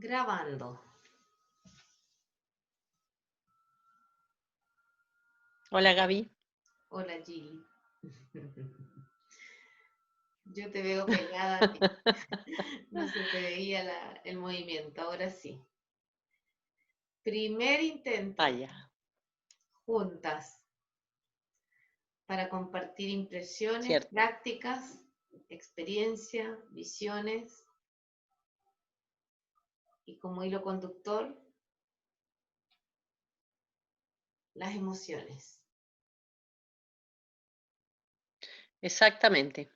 Grabando. Hola Gaby. Hola Gili. Yo te veo pegada a ti. No se te veía el movimiento, ahora sí. Primer intento, Vaya, juntas, para compartir impresiones, cierto. prácticas, experiencia, visiones y como hilo conductor, las emociones. Exactamente.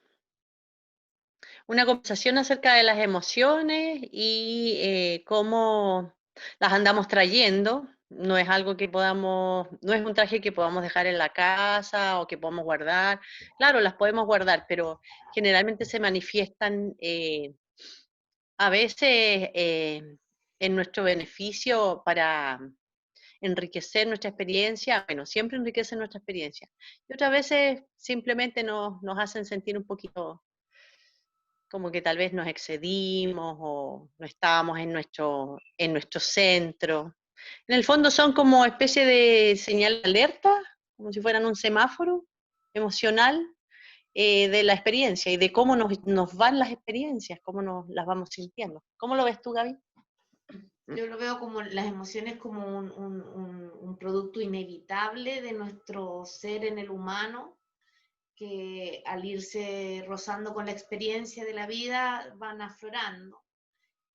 Una conversación acerca de las emociones y cómo las andamos trayendo. No es algo que podamos, no es un traje que podamos dejar en la casa o que podamos guardar. Claro, las podemos guardar, pero generalmente se manifiestan a veces en nuestro beneficio para enriquecer nuestra experiencia, bueno, siempre enriquece nuestra experiencia. Y otras veces simplemente nos hacen sentir un poquito como que tal vez nos excedimos o no estábamos en nuestro centro. En el fondo son como especie de señal de alerta, como si fueran un semáforo emocional de la experiencia y de cómo nos van las experiencias, cómo nos las vamos sintiendo. ¿Cómo lo ves tú, Gaby? Yo lo veo como las emociones como un producto inevitable de nuestro ser en el humano, que al irse rozando con la experiencia de la vida van aflorando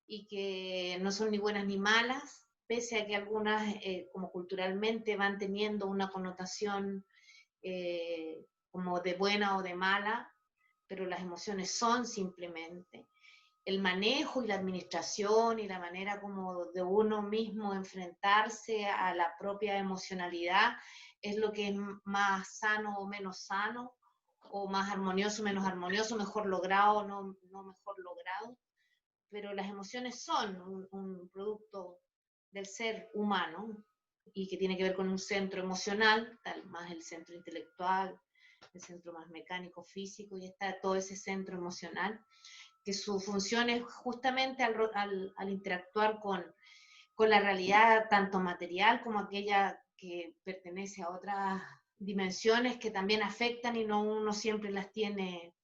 y que no son ni buenas ni malas, pese a que algunas, como culturalmente, van teniendo una connotación como de buena o de mala, pero las emociones son simplemente el manejo y la administración y la manera como de uno mismo enfrentarse a la propia emocionalidad es lo que es más sano o menos sano, o más armonioso, menos armonioso, mejor logrado, no mejor logrado, pero las emociones son un producto del ser humano y que tiene que ver con un centro emocional, tal más el centro intelectual, el centro más mecánico, físico, y está todo ese centro emocional, que su función es justamente al interactuar con la realidad, tanto material como aquella que pertenece a otras dimensiones que también afectan y no uno siempre las tiene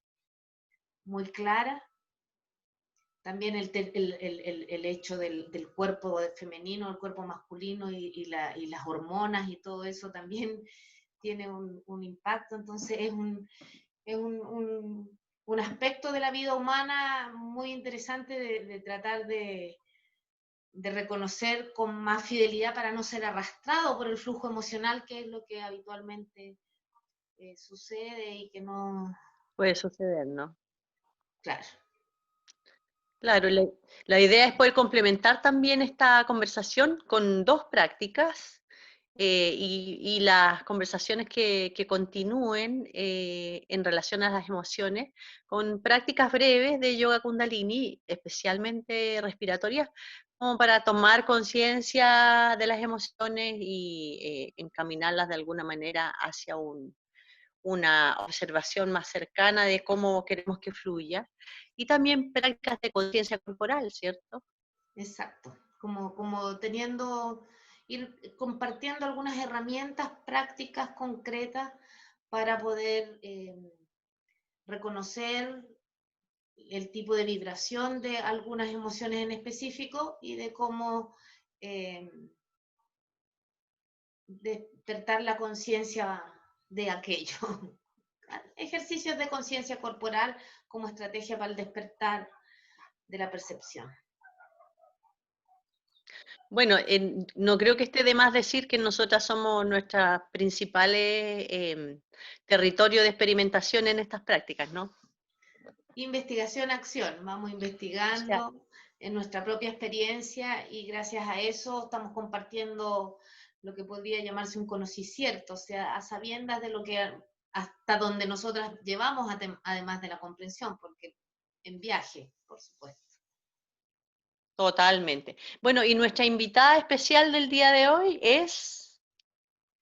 muy claras. También el hecho del cuerpo femenino, el cuerpo masculino y las hormonas y todo eso también tiene un impacto. Entonces es un aspecto de la vida humana muy interesante de tratar de reconocer con más fidelidad para no ser arrastrado por el flujo emocional, que es lo que habitualmente sucede y que no, Puede suceder, ¿no? claro. Claro, la idea es poder complementar también esta conversación con dos prácticas y las conversaciones que continúen en relación a las emociones con prácticas breves de yoga kundalini, especialmente respiratorias, como para tomar conciencia de las emociones y encaminarlas de alguna manera hacia una observación más cercana de cómo queremos que fluya, y también prácticas de conciencia corporal, ¿cierto? Exacto, como ir compartiendo algunas herramientas prácticas concretas para poder reconocer el tipo de vibración de algunas emociones en específico y de cómo eh, despertar la conciencia de aquello. Ejercicios de conciencia corporal como estrategia para el despertar de la percepción. Bueno, no creo que esté de más decir que nosotras somos nuestras principales territorio de experimentación en estas prácticas, ¿no? Investigación-acción, vamos O sea, investigando en nuestra propia experiencia y gracias a eso estamos compartiendo lo que podría llamarse un conocicierto, o sea, a sabiendas de lo que hasta donde nosotras llevamos, además de la comprensión, porque en viaje, por supuesto. totalmente. Bueno, y nuestra invitada especial del día de hoy es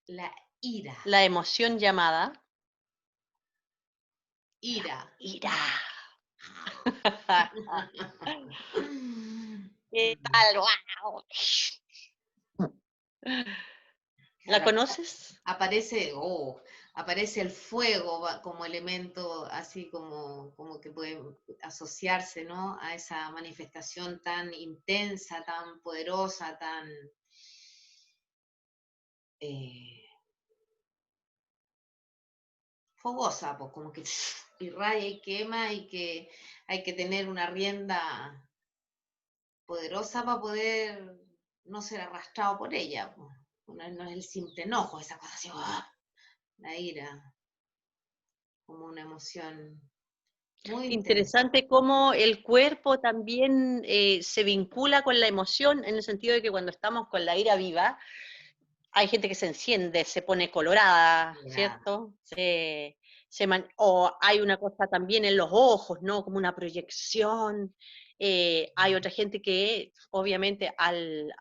La ira, la emoción llamada ira. ira. ¿Qué Mm. tal? ¡Wow! ¿La Claro, conoces? aparece el fuego como elemento así como que puede asociarse, ¿no? A esa manifestación tan intensa, tan poderosa, tan eh, fogosa, pues como que irradia y quema y que hay que tener una rienda poderosa para poder no ser arrastrado por ella, pues. No es el simple enojo, esa cosa así, ¡ah! La ira, como una emoción muy intensa. Interesante cómo el cuerpo también se vincula con la emoción, en el sentido de que cuando estamos con la ira viva, hay gente que se enciende, se pone colorada, Ya, ¿cierto? O hay una cosa también en los ojos, ¿no? Como una proyección. Hay otra gente que, obviamente, al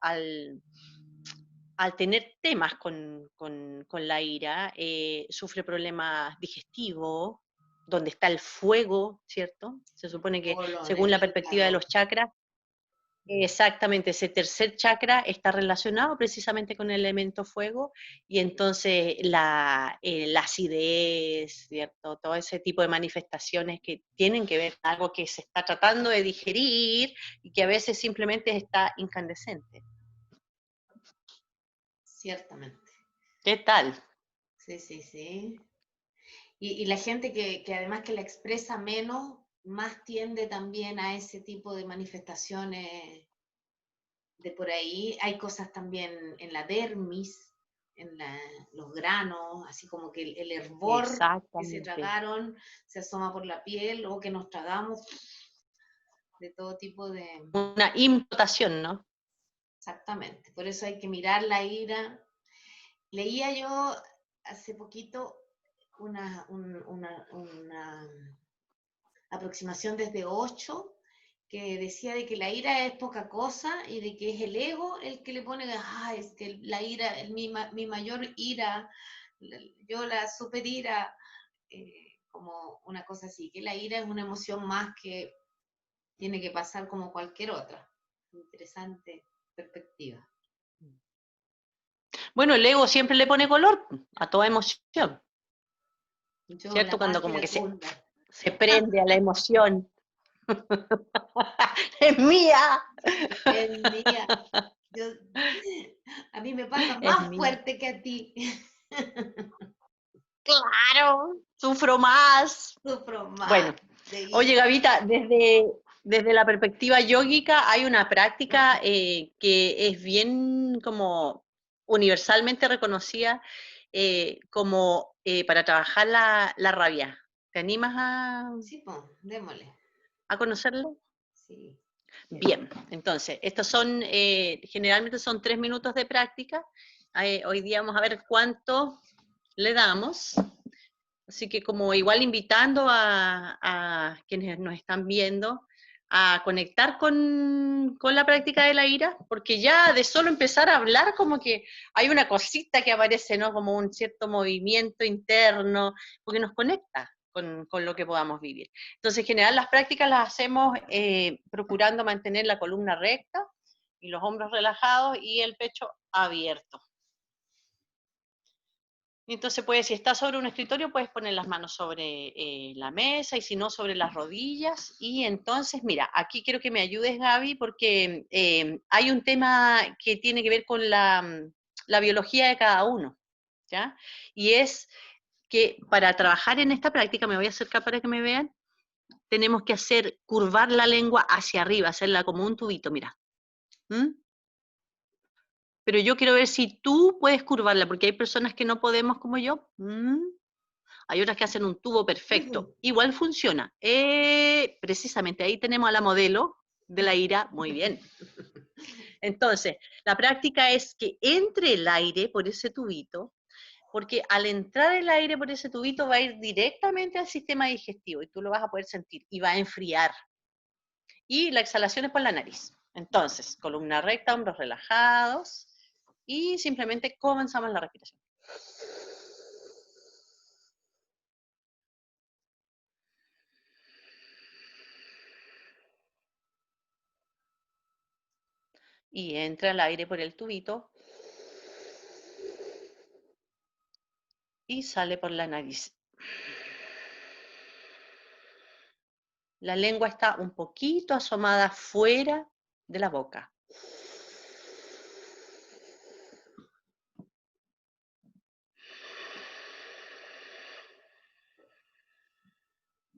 tener temas con la ira, sufre problemas digestivos, donde está el fuego, ¿cierto? Se supone que, colon, según el la perspectiva de hígado. los chakras, exactamente, ese tercer chakra está relacionado precisamente con el elemento fuego, y entonces la acidez, ¿cierto? Todo ese tipo de manifestaciones que tienen que ver con algo que se está tratando de digerir y que a veces simplemente está incandescente. Ciertamente. ¿Qué tal? Sí, sí, sí. Y la gente que además que la expresa menos, más tiende también a ese tipo de manifestaciones de por ahí. Hay cosas también en la dermis, en los granos, así como que el hervor que se Exactamente. tragaron se asoma por la piel o que nos tragamos de todo tipo de... Una imputación, ¿no? Exactamente. Por eso hay que mirar la ira. Leía yo hace poquito una aproximación desde 8 que decía de que la ira es poca cosa y de que es el ego el que le pone, es que la ira, mi mayor ira, yo la super ira, como una cosa así, que la ira es una emoción más que tiene que pasar como cualquier otra. Interesante perspectiva. Bueno, el ego siempre le pone color a toda emoción, Yo, la ¿cierto? Cuando más como que iracunda. se prende a la emoción. Es mía, Es mía. Yo, a mí me pasa es más mía. fuerte que a ti. Claro, sufro más. Sufro más Bueno, de oye, ira. Gavita, desde la perspectiva yógica hay una práctica que es bien como universalmente reconocida como para trabajar la rabia. ¿Te animas Sí, pues, démosle. a conocerlo? Sí, quiero. Bien, entonces, estos son, generalmente son 3 minutos de práctica. Hoy día vamos a ver cuánto le damos. Así que como igual invitando a quienes nos están viendo a conectar con la práctica de la ira, porque ya de solo empezar a hablar como que hay una cosita que aparece, ¿no? Como un cierto movimiento interno, porque nos conecta con lo que podamos vivir. Entonces, en general, las prácticas las hacemos procurando mantener la columna recta y los hombros relajados y el pecho abierto. Entonces, si estás sobre un escritorio, puedes poner las manos sobre la mesa y si no, sobre las rodillas. Y entonces, mira, aquí quiero que me ayudes, Gaby, porque hay un tema que tiene que ver con la biología de cada uno, ¿ya? Y es que para trabajar en esta práctica, me voy a acercar para que me vean, tenemos que curvar la lengua hacia arriba, hacerla como un tubito, mira. ¿Mm? Pero yo quiero ver si tú puedes curvarla, porque hay personas que no podemos como yo. Hay otras que hacen un tubo perfecto. Igual funciona. Precisamente ahí tenemos a la modelo de la ira. Muy bien. Entonces, la práctica es que entre el aire por ese tubito, porque al entrar el aire por ese tubito va a ir directamente al sistema digestivo y tú lo vas a poder sentir y va a enfriar. Y la exhalación es por la nariz. Entonces, columna recta, hombros relajados y simplemente comenzamos la respiración. Y entra el aire por el tubito y sale por la nariz. La lengua está un poquito asomada fuera de la boca.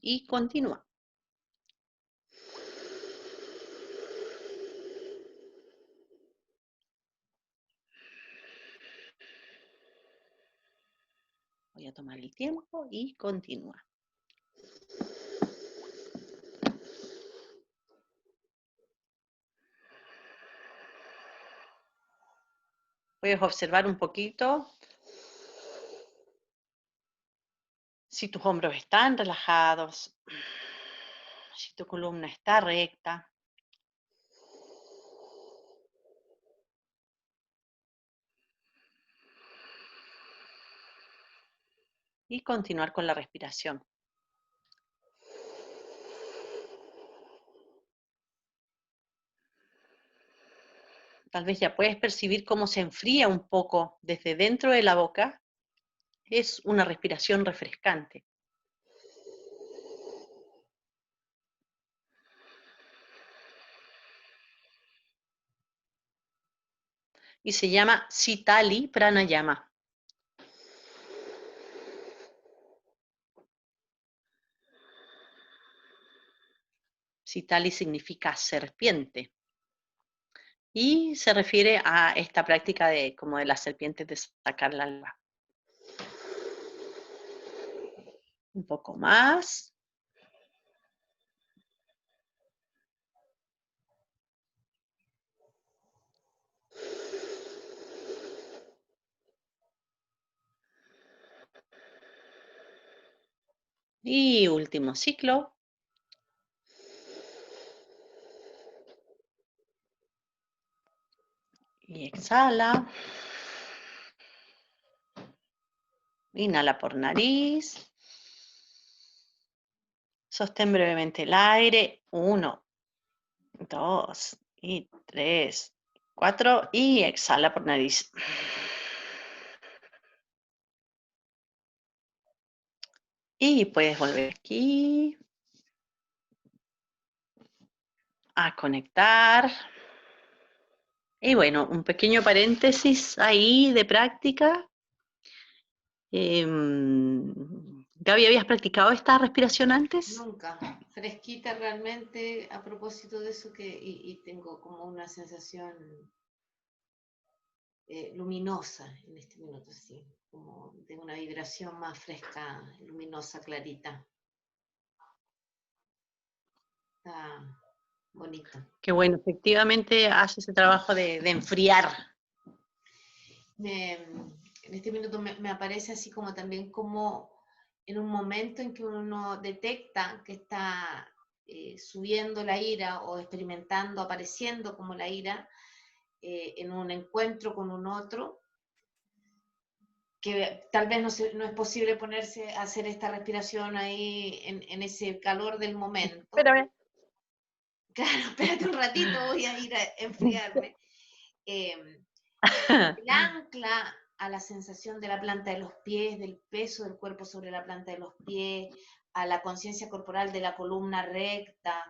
Y continúa. Voy a tomar el tiempo y continúa. Puedes observar un poquito si tus hombros están relajados, si tu columna está recta. Y continuar con la respiración. Tal vez ya puedes percibir cómo se enfría un poco desde dentro de la boca. Es una respiración refrescante. Y se llama Sitali Pranayama. Sitali significa serpiente. Y se refiere a esta práctica de como de las serpientes de sacar la lengua. Un poco más. Y último ciclo. Y exhala. Inhala por nariz. Sostén brevemente el aire. 1, 2 y 3, 4. Y exhala por nariz. Y puedes volver aquí a conectar. Y bueno, un pequeño paréntesis ahí de práctica. Gaby, ¿habías practicado esta respiración antes? Nunca. Fresquita realmente a propósito de eso y tengo como una sensación luminosa en este minuto, sí, como de una vibración más fresca, luminosa, clarita. Está bonito. Qué bueno, efectivamente hace ese trabajo de enfriar. En este minuto me aparece así como también como en un momento en que uno detecta que está subiendo la ira o experimentando, apareciendo como la ira en un encuentro con un otro, que tal vez no es posible ponerse a hacer esta respiración ahí en ese calor del momento. Espérame. Claro, espérate un ratito, voy a ir a enfriarme. El ancla a la sensación de la planta de los pies, del peso del cuerpo sobre la planta de los pies, a la conciencia corporal de la columna recta,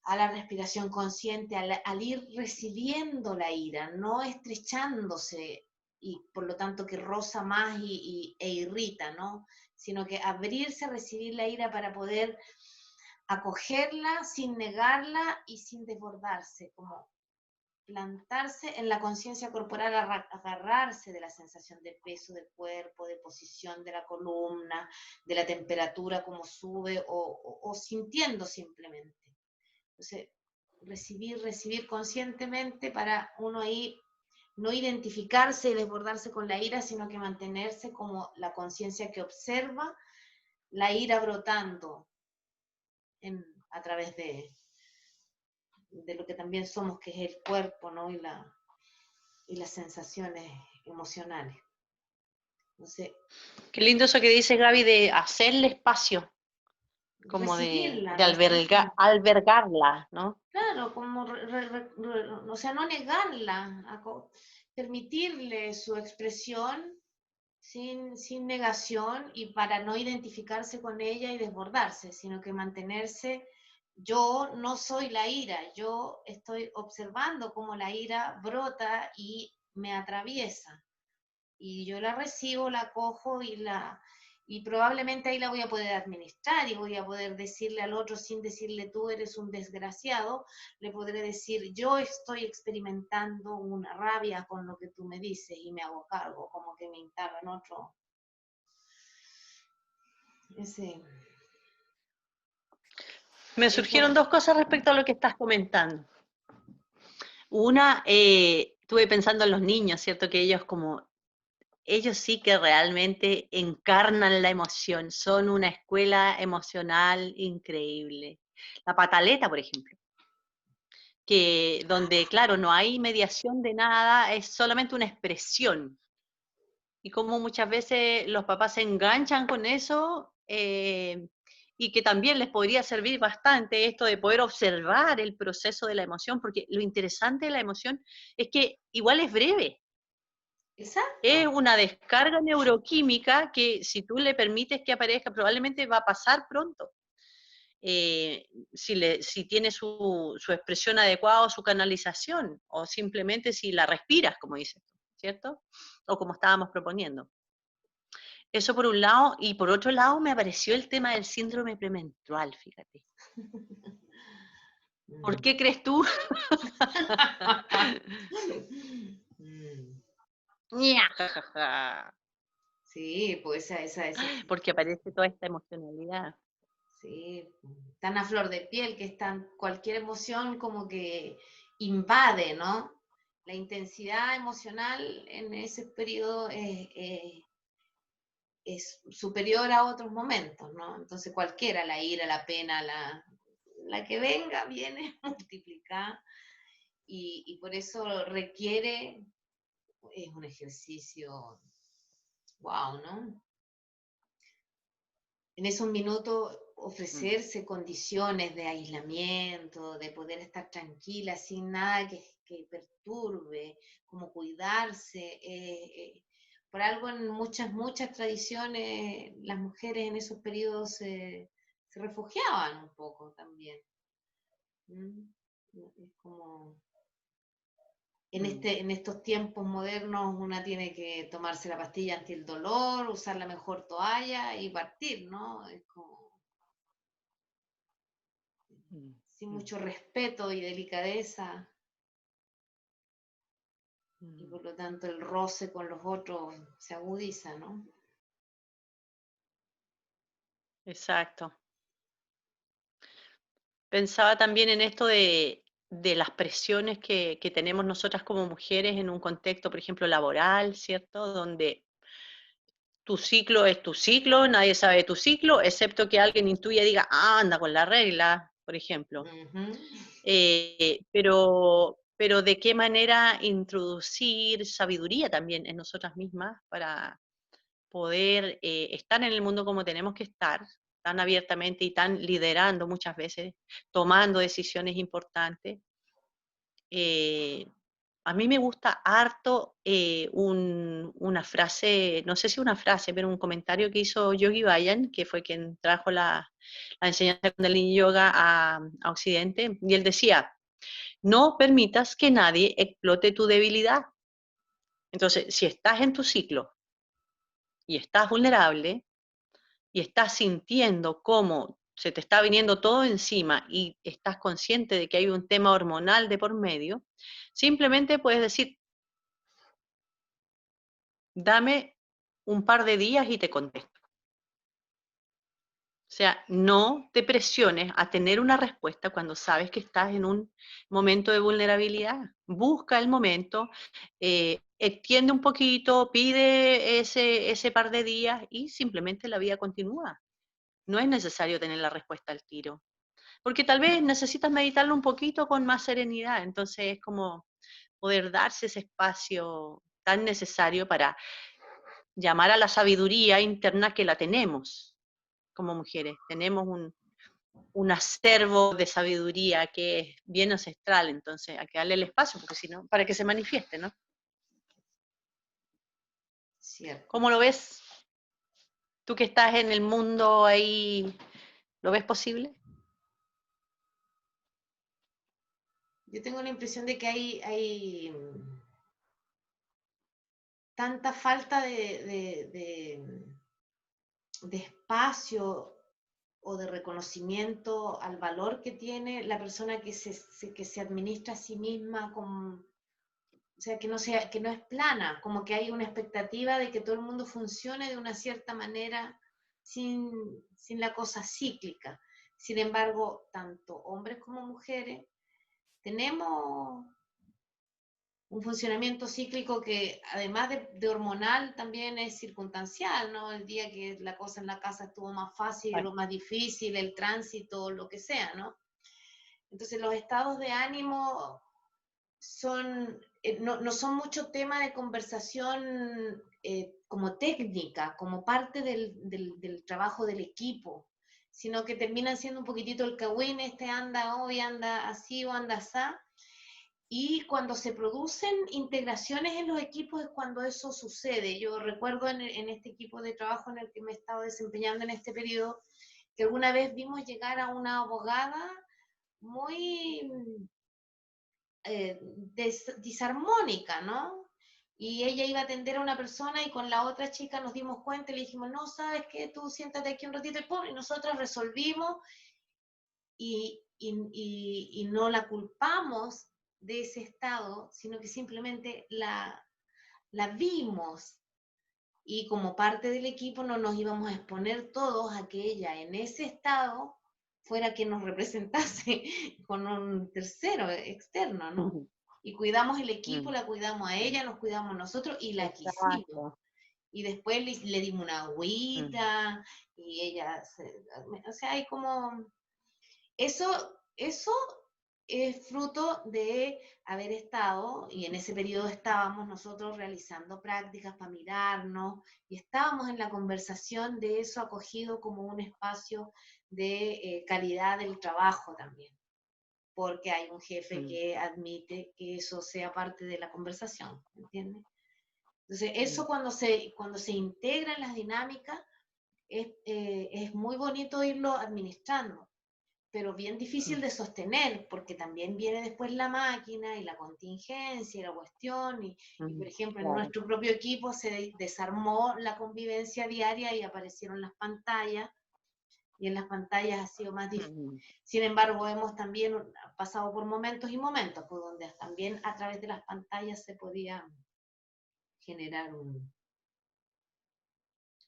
a la respiración consciente, al ir recibiendo la ira, no estrechándose y por lo tanto que roza más e irrita, ¿no? Sino que abrirse a recibir la ira para poder acogerla sin negarla y sin desbordarse, como plantarse en la conciencia corporal, agarrarse de la sensación de peso del cuerpo, de posición de la columna, de la temperatura como sube o sintiendo simplemente. Entonces, recibir conscientemente para uno ahí no identificarse y desbordarse con la ira, sino que mantenerse como la conciencia que observa la ira brotando a través de lo que también somos, que es el cuerpo, ¿no? Y las sensaciones emocionales. No sé. Qué lindo eso que dice Gaby de hacerle espacio como recibirla, de recibirla. albergarla, ¿no? Claro, como, o sea, no negarla, permitirle su expresión sin negación y para no identificarse con ella y desbordarse, sino que mantenerse, yo no soy la ira, yo estoy observando cómo la ira brota y me atraviesa. Y yo la recibo, la cojo y probablemente ahí la voy a poder administrar y voy a poder decirle al otro sin decirle tú eres un desgraciado, le podré decir yo estoy experimentando una rabia con lo que tú me dices y me hago cargo, como que me instalo en otro. Ese, Me eso, surgieron dos cosas respecto a lo que estás comentando. Una, estuve pensando en los niños, ¿cierto? Que ellos sí que realmente encarnan la emoción, son una escuela emocional increíble. La pataleta, por ejemplo, que donde, claro, no hay mediación de nada, es solamente una expresión. Y como muchas veces los papás se enganchan con eso, y que también les podría servir bastante esto de poder observar el proceso de la emoción, porque lo interesante de la emoción es que igual es breve. Es exacto, una descarga neuroquímica que si tú le permites que aparezca, probablemente va a pasar pronto. Si tiene su expresión adecuada o su canalización, o simplemente si la respiras, como dices, ¿cierto? O como estábamos proponiendo. Eso por un lado, y por otro lado me apareció el tema del síndrome premenstrual, fíjate. ¿Por qué crees tú? sí, pues Porque aparece toda esta emocionalidad. sí, tan a flor de piel, que están cualquier emoción como que invade, ¿no? La intensidad emocional en ese periodo es superior a otros momentos, ¿no? Entonces cualquiera, la ira, la pena, la que venga, viene multiplicada y por eso requiere, es un ejercicio, wow, ¿no? En esos minutos Mm, ofrecerse condiciones de aislamiento, de poder estar tranquila sin nada que perturbe, como cuidarse. Por algo en muchas tradiciones las mujeres en esos periodos se refugiaban un poco también. ¿Mm? Es como mm. en estos tiempos modernos una tiene que tomarse la pastilla anti el dolor, usar la mejor toalla y partir, ¿no? Es como Mm, sin mm, mucho respeto y delicadeza, y mm. por lo tanto el roce con los otros se agudiza, ¿no? Exacto. Pensaba también en esto de las presiones que tenemos nosotras como mujeres en un contexto, por ejemplo, laboral, ¿cierto? Donde tu ciclo es tu ciclo, nadie sabe de tu ciclo, excepto que alguien intuya y diga, ah, anda con la regla, por ejemplo. Ujú. Pero de qué manera introducir sabiduría también en nosotras mismas para poder estar en el mundo como tenemos que estar, tan abiertamente y tan liderando muchas veces, tomando decisiones importantes. Eh, a mí me gusta harto una frase, no sé si una frase, pero un comentario que hizo Yogi Bayan, que fue quien trajo la enseñanza de Kundalini Yoga a Occidente, y él decía, no permitas que nadie explote tu debilidad. Entonces, si estás en tu ciclo y estás vulnerable y estás sintiendo cómo se te está viniendo todo encima y estás consciente de que hay un tema hormonal de por medio, simplemente puedes decir, dame un par de días y te contesto. O sea, no te presiones a tener una respuesta cuando sabes que estás en un momento de vulnerabilidad. Busca el momento, extiende un poquito, pide ese par de días y simplemente la vida continúa. No es necesario tener la respuesta al tiro, porque tal vez necesitas meditarlo un poquito con más serenidad. Entonces es como poder darse ese espacio tan necesario para llamar a la sabiduría interna que la tenemos como mujeres. Tenemos un acervo de sabiduría que es bien ancestral, entonces hay que darle el espacio, porque si no, para que se manifieste, ¿no? Cierto. ¿Cómo lo ves? Tú que estás en el mundo ahí, ¿lo ves posible? Yo tengo la impresión de que hay tanta falta de espacio o de reconocimiento al valor que tiene la persona que se administra a sí misma, o sea, que no es plana, como que hay una expectativa de que todo el mundo funcione de una cierta manera sin la cosa cíclica. Sin embargo, tanto hombres como mujeres tenemos un funcionamiento cíclico que además de hormonal también es circunstancial, ¿no? El día que la cosa en la casa estuvo más fácil o más difícil, el tránsito, lo que sea, ¿no? Entonces los estados de ánimo no son mucho tema de conversación como técnica, como parte del trabajo del equipo, sino que terminan siendo un poquitito el cagüín, este anda hoy, anda así o anda así. Y cuando se producen integraciones en los equipos es cuando eso sucede. Yo recuerdo en este equipo de trabajo en el que me he estado desempeñando en este periodo, que alguna vez vimos llegar a una abogada muy disarmónica, ¿no? Y ella iba a atender a una persona y con la otra chica nos dimos cuenta y le dijimos, no, ¿sabes qué? Tú siéntate aquí un ratito y nosotros resolvimos y no la culpamos de ese estado, sino que simplemente la vimos y como parte del equipo no nos íbamos a exponer todos a que ella en ese estado fuera quien nos representase con un tercero externo, ¿no? Y cuidamos el equipo, la cuidamos a ella, nos cuidamos nosotros y la quisimos. Exacto. Y después le dimos una agüita y ella, o sea, hay como eso es fruto de haber estado, y en ese periodo estábamos nosotros realizando prácticas para mirarnos, y estábamos en la conversación de eso acogido como un espacio de calidad del trabajo también, porque hay un jefe que admite que eso sea parte de la conversación, ¿entiendes? Entonces, eso cuando se integra en las dinámicas, es muy bonito irlo administrando, pero bien difícil de sostener, porque también viene después la máquina y la contingencia y la cuestión, y por ejemplo en Claro. nuestro propio equipo se desarmó la convivencia diaria y aparecieron las pantallas, y en las pantallas ha sido más difícil. Sin embargo, hemos también pasado por momentos y momentos, pues, donde también a través de las pantallas se podía generar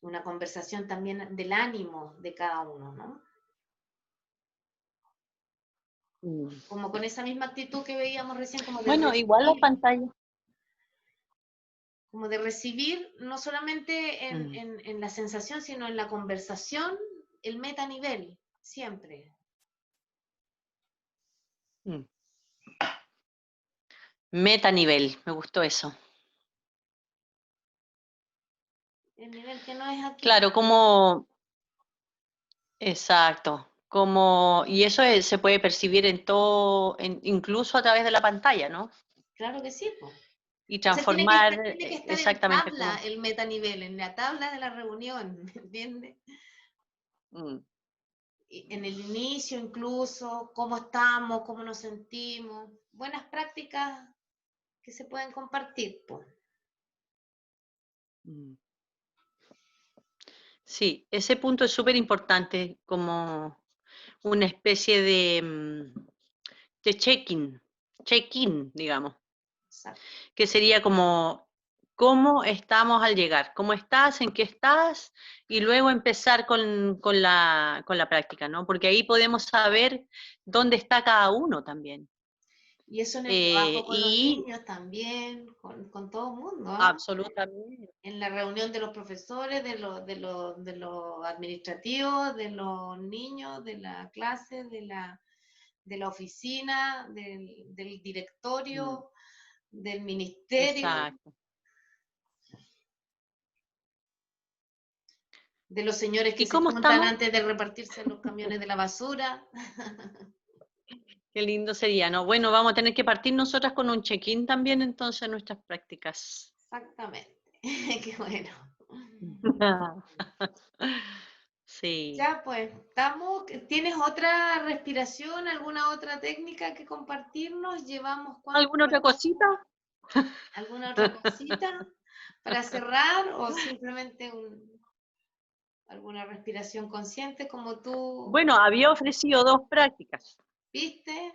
una conversación también del ánimo de cada uno, ¿no? Como con esa misma actitud que veíamos recién, como de Bueno, igual la recibir, pantalla. no solamente en la sensación, sino en la conversación, el metanivel, siempre. Metanivel, me gustó eso. El nivel que no es aquí. Claro, como, exacto, como, y eso se puede percibir en todo, incluso a través de la pantalla, ¿no? Claro que sí, po. Y O sea, transformar tiene que estar en exactamente tabla como. el metanivel, en la tabla de la reunión, ¿me entiendes? En el inicio incluso, cómo estamos, cómo nos sentimos, buenas prácticas que se pueden compartir, po. Sí, ese punto es súper importante, como una especie de check-in, digamos, Exacto. que sería como cómo estamos al llegar, cómo estás, en qué estás, y luego empezar con la práctica, ¿no? Porque ahí podemos saber dónde está cada uno también. Y eso en el trabajo con los Y niños también, con todo el mundo, ¿ah? absolutamente. En la reunión de los profesores, de los administrativos, de los niños, de la clase, de la oficina, del directorio, del ministerio. Exacto. De los señores que ¿Y se cómo juntan estamos? antes de repartirse los camiones de la basura. Qué lindo sería, ¿no? Bueno, vamos a tener que partir nosotras con un check-in también entonces en nuestras prácticas. Exactamente. Qué bueno. Sí. Ya, pues, estamos. ¿Tienes otra respiración, alguna otra técnica que compartirnos? ¿Llevamos cuánto? ¿Alguna otra cosita? ¿Alguna otra cosita para cerrar o simplemente alguna respiración consciente como tú Bueno, había ofrecido 2 prácticas, viste?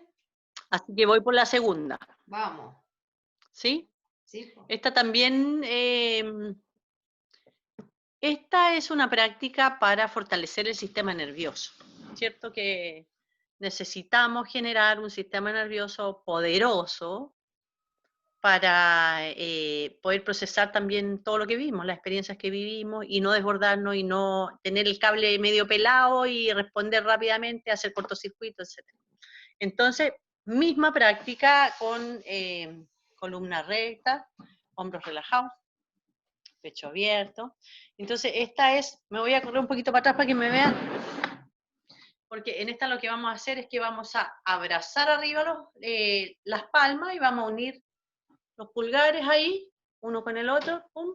así que voy por la segunda, Vamos, ¿sí? sí, po. Esta también, esta es una práctica para fortalecer el sistema nervioso, ¿cierto? Que necesitamos generar un sistema nervioso poderoso para poder procesar también todo lo que vivimos, las experiencias que vivimos y no desbordarnos y no tener el cable medio pelado y responder rápidamente, hacer cortocircuito, etc. Entonces, misma práctica con columna recta, hombros relajados, pecho abierto. Entonces, esta es, me voy a correr un poquito para atrás para que me vean, porque en esta lo que vamos a hacer es que vamos a abrazar arriba las palmas y vamos a unir los pulgares ahí, uno con el otro, pum,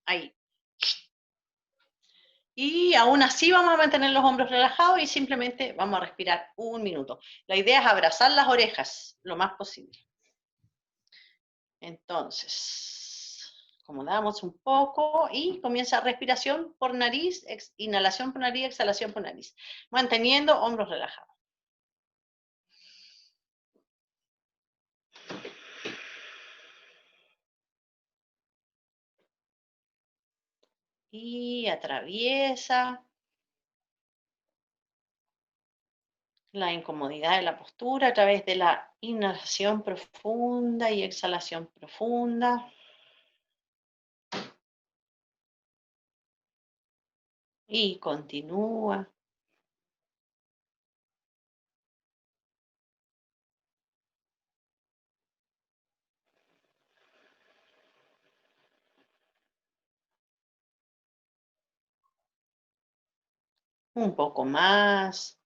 ahí. Y aún así vamos a mantener los hombros relajados y simplemente vamos a respirar 1 minuto. La idea es abrazar las orejas lo más posible. Entonces, acomodamos un poco y comienza respiración por nariz, inhalación por nariz, exhalación por nariz, manteniendo hombros relajados. Y atraviesa la incomodidad de la postura a través de la inhalación profunda y exhalación profunda. Y continúa. Un poco más.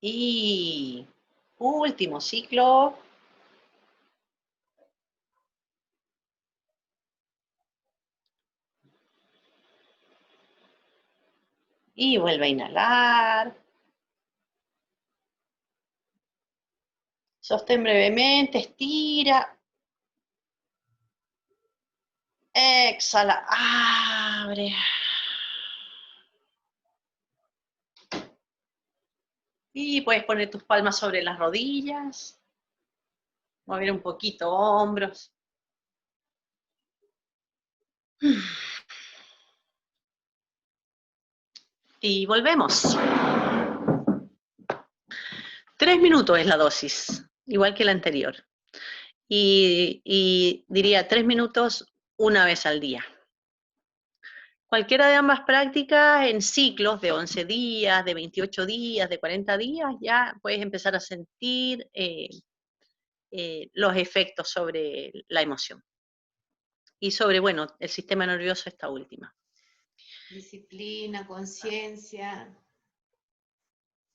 Y último ciclo. Y vuelve a inhalar. Sostén brevemente, estira. Exhala, abre. Y puedes poner tus palmas sobre las rodillas. Mover un poquito hombros. Y volvemos. 3 minutos es la dosis, igual que la anterior. Y diría 3 minutos una vez al día. Cualquiera de ambas prácticas en ciclos de 11 días, de 28 días, de 40 días, ya puedes empezar a sentir los efectos sobre la emoción. Y sobre, bueno, el sistema nervioso esta última. Disciplina, conciencia.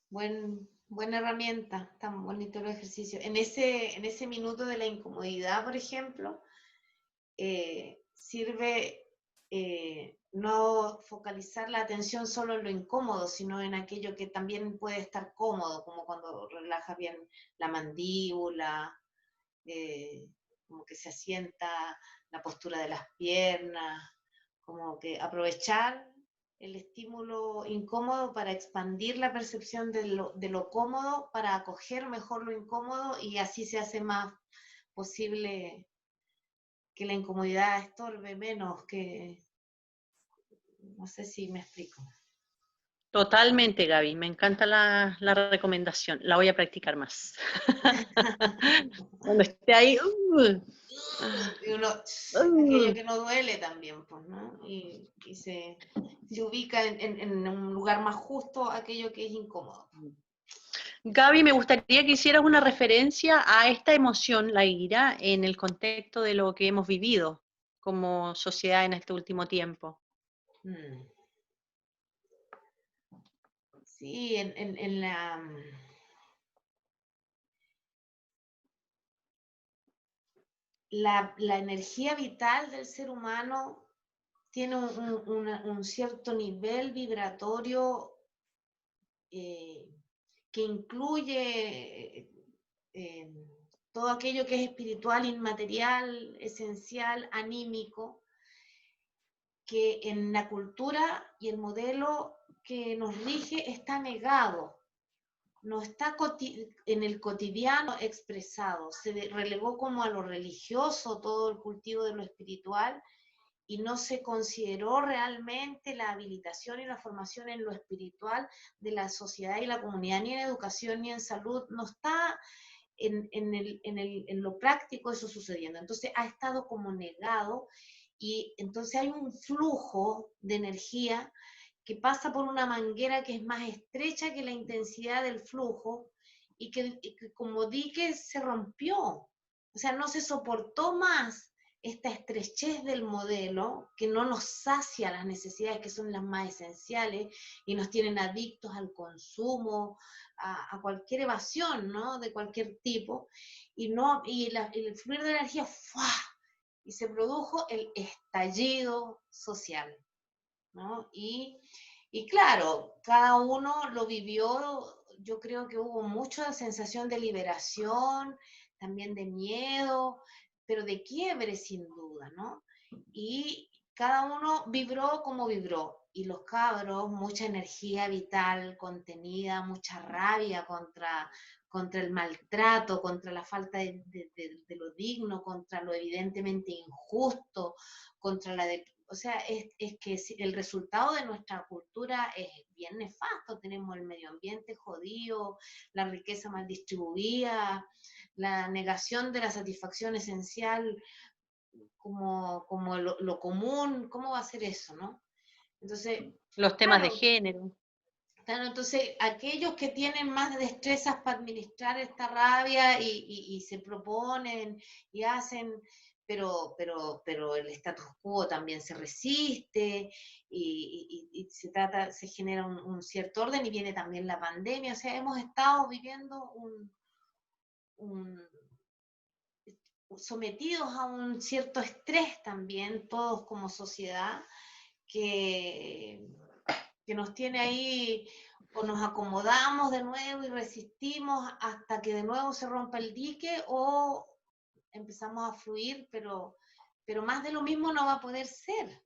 Buena herramienta, tan bonito el ejercicio. En ese minuto de la incomodidad, por ejemplo, sirve no focalizar la atención solo en lo incómodo, sino en aquello que también puede estar cómodo, como cuando relajas bien la mandíbula, como que se asienta la postura de las piernas, como que aprovechar el estímulo incómodo para expandir la percepción de lo cómodo, para acoger mejor lo incómodo y así se hace más posible que la incomodidad estorbe menos, que No sé si me explico. Totalmente, Gaby. Me encanta la recomendación. La voy a practicar más. Cuando esté ahí. Y uno, aquello Uh. que no duele también, pues, ¿no? Y se ubica en un lugar más justo aquello que es incómodo. Gaby, me gustaría que hicieras una referencia a esta emoción, la ira, en el contexto de lo que hemos vivido como sociedad en este último tiempo. Mm. Sí, en la energía vital del ser humano tiene un cierto nivel vibratorio eh, que incluye todo aquello que es espiritual, inmaterial, esencial, anímico, que en la cultura y el modelo que nos rige está negado, no está en el cotidiano expresado, se relegó como a lo religioso todo el cultivo de lo espiritual y no se consideró realmente la habilitación y la formación en lo espiritual de la sociedad y la comunidad, ni en educación ni en salud, no está en lo práctico eso sucediendo. Entonces ha estado como negado y entonces hay un flujo de energía que pasa por una manguera que es más estrecha que la intensidad del flujo y que como dique se rompió. O sea, no se soportó más esta estrechez del modelo que no nos sacia las necesidades que son las más esenciales y nos tienen adictos al consumo, a cualquier evasión, ¿no? De cualquier tipo, y el fluir de energía, ¡fua! Y se produjo el estallido social, ¿no? Y claro, cada uno lo vivió, yo creo que hubo mucha sensación de liberación, también de miedo, pero de quiebre sin duda, ¿no? Y cada uno vibró como vibró. Y los cabros, mucha energía vital contenida, mucha rabia contra el maltrato, contra la falta de lo digno, contra lo evidentemente injusto, contra la o sea, es que el resultado de nuestra cultura es bien nefasto. Tenemos el medio ambiente jodido, la riqueza mal distribuida, la negación de la satisfacción esencial como lo común. ¿Cómo va a ser eso, no? Entonces, Los temas de claro, género. claro, entonces aquellos que tienen más destrezas para administrar esta rabia y se proponen y hacen, pero el status quo también se resiste se genera un cierto orden y viene también la pandemia. O sea, hemos estado viviendo un sometidos a un cierto estrés también, todos como sociedad, que, que nos tiene ahí, o nos acomodamos de nuevo y resistimos hasta que de nuevo se rompa el dique, o empezamos a fluir, pero más de lo mismo no va a poder ser,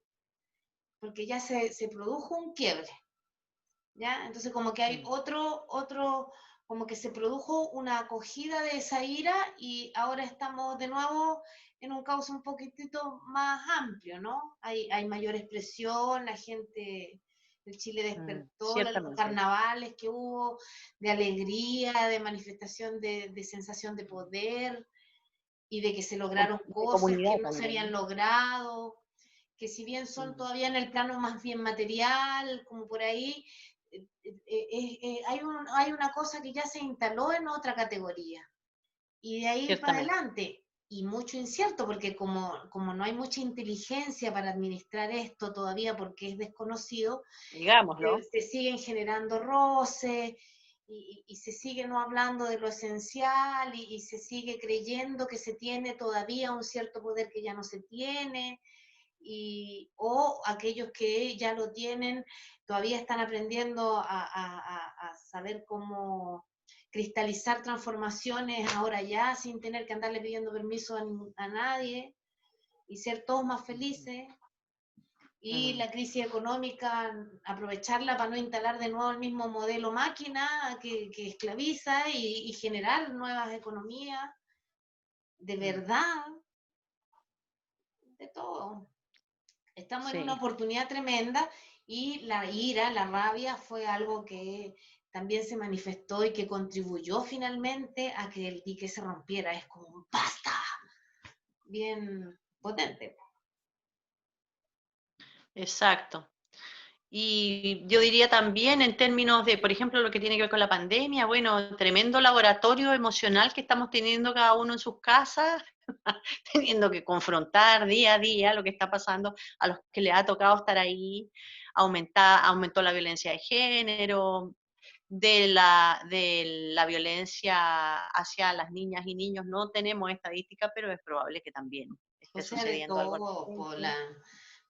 porque ya se produjo un quiebre, ¿ya? Entonces como que hay como que se produjo una acogida de esa ira y ahora estamos de nuevo en un cauce un poquitito más amplio, ¿no? Hay mayor expresión, la gente el Chile despertó, los Ciertamente. carnavales que hubo, de alegría, de manifestación de sensación de poder y de que se lograron De cosas que comunidad no se también, habían ¿no? logrado, que si bien son todavía en el plano más bien material, como por ahí, hay una cosa que ya se instaló en otra categoría. Y de ahí para Ciertamente. adelante, y mucho incierto, porque como no hay mucha inteligencia para administrar esto todavía porque es desconocido, Digámoslo. se siguen generando roces y se sigue no hablando de lo esencial y se sigue creyendo que se tiene todavía un cierto poder que ya no se tiene o aquellos que ya lo tienen todavía están aprendiendo a saber cómo cristalizar transformaciones ahora ya sin tener que andarle pidiendo permiso a nadie y ser todos más felices. Y la crisis económica, aprovecharla para no instalar de nuevo el mismo modelo máquina que esclaviza y generar nuevas economías de verdad, de todo. Estamos en una Sí. oportunidad tremenda Y la ira, la rabia fue algo que también se manifestó y que contribuyó finalmente a que el dique se rompiera. Es como un ¡basta! Bien potente. Exacto. Y yo diría también en términos de, por ejemplo, lo que tiene que ver con la pandemia, bueno, tremendo laboratorio emocional que estamos teniendo cada uno en sus casas, teniendo que confrontar día a día lo que está pasando a los que les ha tocado estar ahí, aumentó la violencia de género, de la violencia hacia las niñas y niños. No tenemos estadísticas, pero es probable que también O esté sea, de sucediendo algo al todo, respecto.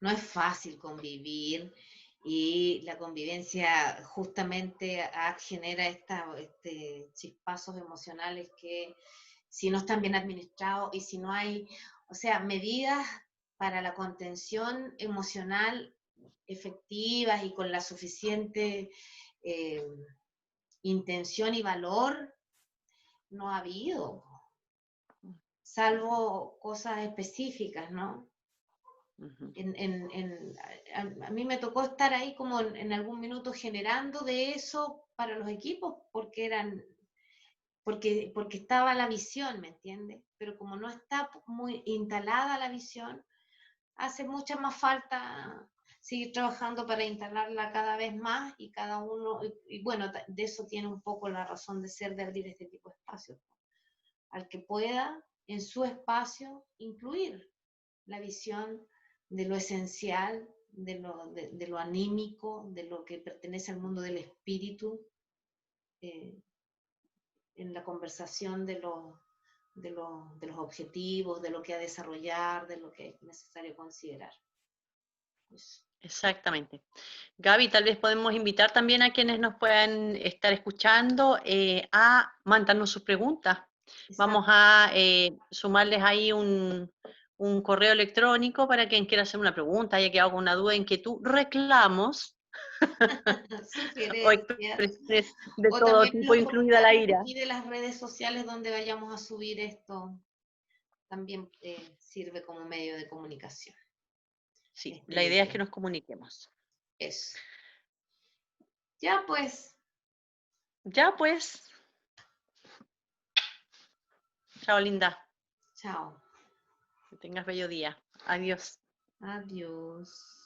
no es fácil convivir y la convivencia justamente genera chispazos emocionales que si no están bien administrados y si no hay, o sea, medidas para la contención emocional efectivas y con la suficiente eh, intención y valor, no ha habido, salvo cosas específicas, ¿no? Ujú. A mí me tocó estar ahí como en algún minuto generando de eso para los equipos, porque estaba la visión, ¿me entiendes? Pero como no está muy instalada la visión, hace mucha más falta seguir trabajando para instalarla cada vez más y cada uno, y bueno, de eso tiene un poco la razón de ser de abrir este tipo de espacios, al que pueda en su espacio incluir la visión de lo esencial, de lo anímico, de lo que pertenece al mundo del espíritu, eh, en la conversación de los objetivos, de lo que ha de desarrollar, de lo que es necesario considerar. Pues, Exactamente. Gaby, tal vez podemos invitar también a quienes nos puedan estar escuchando a mandarnos sus preguntas. Vamos exacto. a sumarles ahí un correo electrónico para quien quiera hacer una pregunta, haya quedado con una duda, inquietud, reclamos o Sugerencias. expresiones de O todo también tipo, los incluida la comentarios ira. aquí de las redes sociales donde vayamos a subir esto, también sirve como medio de comunicación. Sí, Este la idea es que medio. nos comuniquemos. Eso. Ya pues, Ya pues, chao linda, chao. que tengas bello día. Adiós. Adiós.